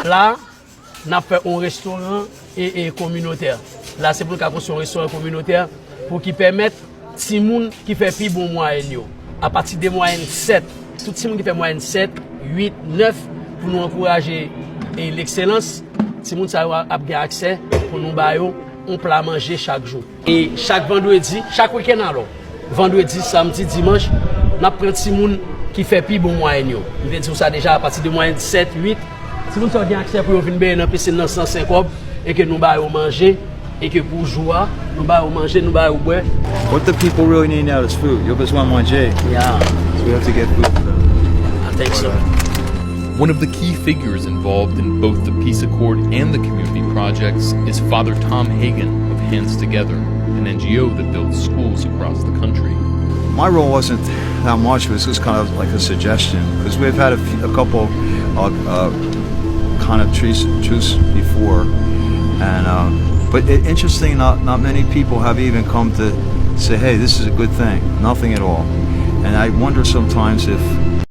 Là, on a fait un restaurant et communautaire. Là, c'est pour le cas un restaurant communautaire pour qui permettre timoun qui fait plus bon moyenn. À partir des moyennes 7, tout timoun qui fait moyenne 7, 8, 9, pour nous encourager l'excellence, timoun ça a accès pour nous bailler on plat manger chaque jour. Et chaque vendredi, chaque week-end alors, vendredi, samedi, dimanche, on a pris timoun qui fait plus bon moyenn. Je vais dire ça déjà à partir de moyenne 7, 8. Si nous avons accès pour venir dans la piscine dans 150 et que nous baillons manger et que pour jouer, nous baillons manger, nous baillons boire. What the people really need now is food. You guys want manje. Yeah. So we have to get food for them. I think so. One of the key figures involved in both the peace accord and the community projects is Father Tom Hagen of Hands Together, an NGO that builds schools across the country. My role wasn't that much. It was just kind of like a suggestion because we've had a couple kind of truce before, and but interesting. Not many people have even come to say, "Hey, this is a good thing." Nothing at all. And I wonder sometimes if